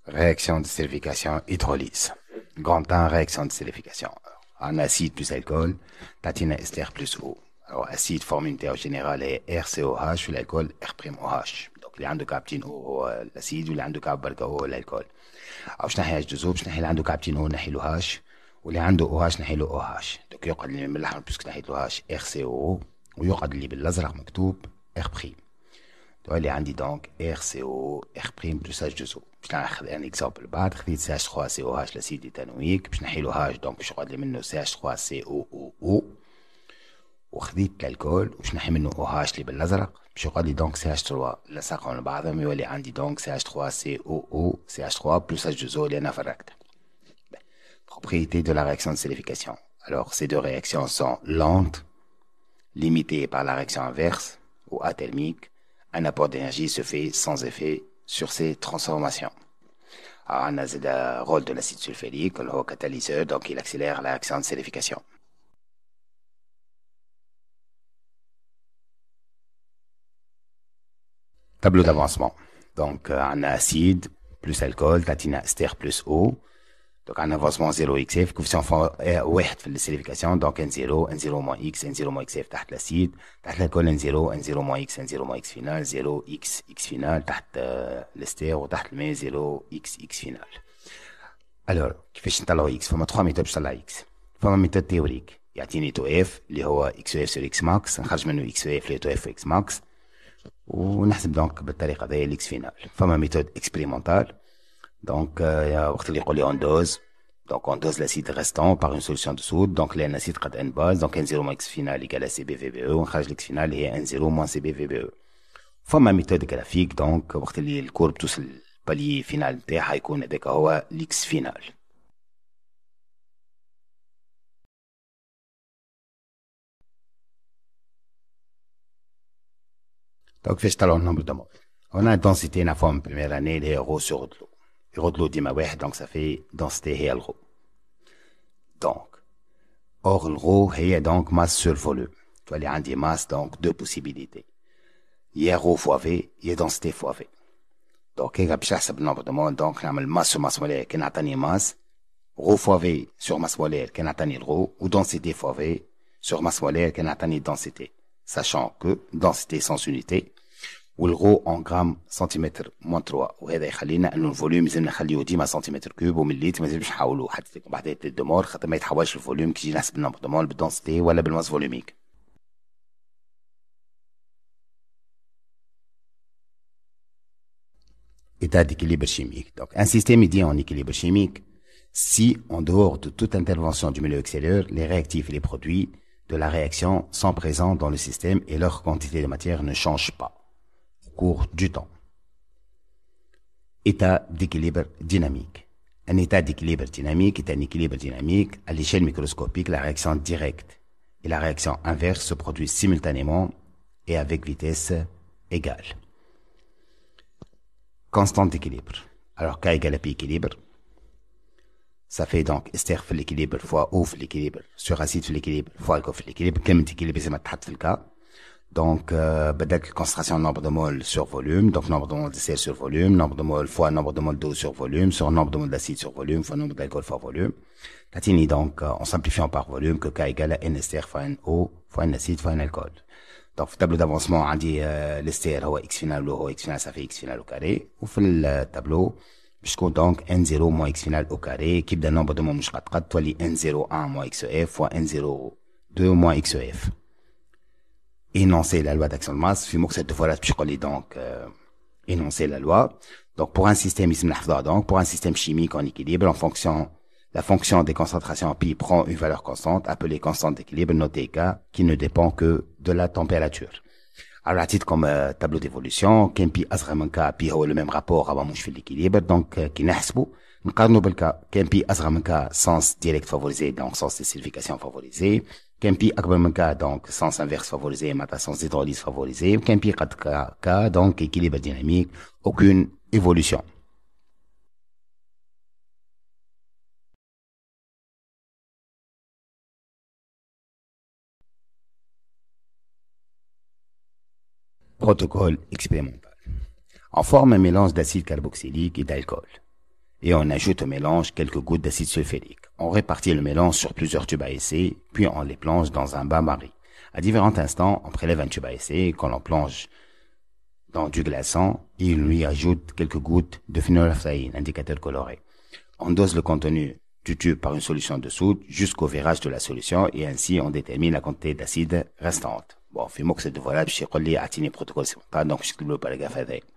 Réaction de sérification hydrolyse. Grand 1, réaction de sérification. En acide plus alcool, tatina ester plus eau. Alors, acide forme unitaire générale est RCOH, l'alcool R'OH. Donc, اللي عنده كابتين O هو الأسيد واللي عنده كاب بركة هو الألكول. أو شنو نحي H2O باش نحي اللي عنده كابتين O نحي له H واللي عنده OH نحي له OH. donc يقعد اللي من الأحمر باسكو نحي له H RCO ويقعد اللي بالأزرق مكتوب R'. اللي عندي دونك RCO R' بلس H2O. باش ناخذ ان اكزامبل بعد خذيت CH3COH لاسيد ايثانويك باش نحيلو H دونك باش يقعد لي منه CH3COOO وخذيت الالكول باش نحي منه OH اللي بالازرق باش يقعد لي دونك CH3 لصقهم لبعضهم يولي عندي دونك CH3COO CH3 بلس H2O اللي انا فرقته. Propriété de la réaction de sérification. Alors ces deux réactions sont lentes, limitées par la réaction inverse ou athermique. Un apport d'énergie se fait sans effet sur ces transformations. Alors, on a le rôle de l'acide sulfurique, le catalyseur, donc il accélère la réaction de sérification. Tableau d'avancement. Donc, on a acide plus alcool, tatina ester plus eau. Donc, un avancement 0xf, coefficient 1 في السيريفيكاسيون, donc N0, N0 moins X, N0 moins XF تحت l'acide, تحت l'alcool N0, N0 moins X, N0 moins X final, 0X, X final, تحت l'ester وتحت الماء 0X, X final. Alors, كيفاش نطلعو X؟ فما 3 ميثود باش نطلع X. فما ميثود تيوريك يعطيني تو اف اللي هو XF sur X max, نخرج منه XF اللي تو اف X max ونحسب دونك بالطريقة هذه الإكس فينال. فما ميثود اكسبيريمونتال. Donc, وقت اللي يقول لي on dose, donc on dose l'acide restant par une solution de soude, donc l'acide قد n base, donc n0 moins x final égale à CbVBE, ونخرج x final هي n0 moins CbVBE. فما ميثود جرافيك, donc وقت اللي الكورب توصل البالي فينال نتاعها يكون هذاك هو الاكس فينال. donc كيفاش طلعوا النمبر دو مول؟ on a une densité نعرفوها من première année اللي هي ρ sur ρ. ρ de l'eau ديما واحد, donc ça fait densité هي الرو. donc or le rho هي donc masse sur volume. تولي عندي masse donc deux possibilités. يا rho fois V يا densité fois V. donc هيك باش نحسب النمبر دو مول, donc نعمل masse sur masse molaire كي نعطيني masse, rho fois V sur masse molaire كي نعطيني الرو, ou densité fois V sur masse molaire كي نعطيني densité. sachant que densité sans unité والغو en grammes سنتيمتر moins 3, وهذا يخلينا انه الفوليوم لازم نخليه ديما سنتيمتر كوب ومليلتر, ما لازمش نحاولوا حتى بعد الدمار خاطر ما يتحولش الفوليوم كي يجي نحسب النمبر دو مول بالدنسيتي ولا بالماس فوليوميك. état d'équilibre chimique. Donc, un système est dit en équilibre chimique si, en dehors de toute intervention du milieu extérieur, les réactifs et les produits de la réaction sont présents dans le système et leur quantité de matière ne change pas au cours du temps. État d'équilibre dynamique. Un état d'équilibre dynamique est un équilibre dynamique à l'échelle microscopique. La réaction directe et la réaction inverse se produisent simultanément et avec vitesse égale. Constante d'équilibre. Alors, K égale à P équilibre. Ça fait donc ester في l'équilibre fois O في l'équilibre sur acide في l'équilibre fois alcool في l'équilibre. كلمة équilibre زي ما تحط في الكا. Donc, بدأت concentration nombre de moles sur volume, donc nombre de moles de sel sur volume, nombre de moles fois nombre de moles d'eau sur volume, sur nombre de moles d'acide sur volume, fois nombre d'alcool fois volume. Tatini donc, en simplifiant par volume, que K égale à N ester fois N eau fois N acide fois N alcool. Donc, في التابلو d'avancement, on dit l'ester هو X final, ou X final, ça fait X final au carré. Ou في التابلو, بشكون donc N0 moins X final au carré, qui donne nombre de moles مش قد تولي N01 moins XEF fois N02 moins XEF. Énoncer la loi d'action de masse, في مقصد fois باش يقول لي donc énoncer la loi. Donc pour un système يسمى نحفظها, donc pour un système chimique en équilibre, en fonction la fonction des concentrations pi prend une valeur constante appelée constante d'équilibre notée K qui ne dépend que de la température. Alors à titre comme tableau d'évolution, كان pi أصغر من K, pi هو le même rapport avant مش في l'équilibre, donc كي نحسبه نقارنوا بالكا, كان pi أصغر من K sens direct favorisé, donc sens de sérification favorisé, كان pi أكبر من K donc sens inverse favorisé, معناتها sens d'hydrolyse favorisé, كان pi قد K donc équilibre dynamique, aucune évolution. Protocole expérimental. On forme un mélange d'acide carboxylique et d'alcool. et on ajoute au mélange quelques gouttes d'acide sulfurique. On répartit le mélange sur plusieurs tubes à essai, puis on les plonge dans un bain-marie. À différents instants, on prélève un tube à essai qu'on l'on plonge dans du glaçant et on lui ajoute quelques gouttes de phénylphthaleine, indicateur coloré. On dose le contenu du tube par une solution de soude jusqu'au virage de la solution et ainsi on détermine la quantité d'acide restante. Bon, في مقصد voilà باش يقول لي اعطيني بروتوكول سي donc je ne peux pas le faire.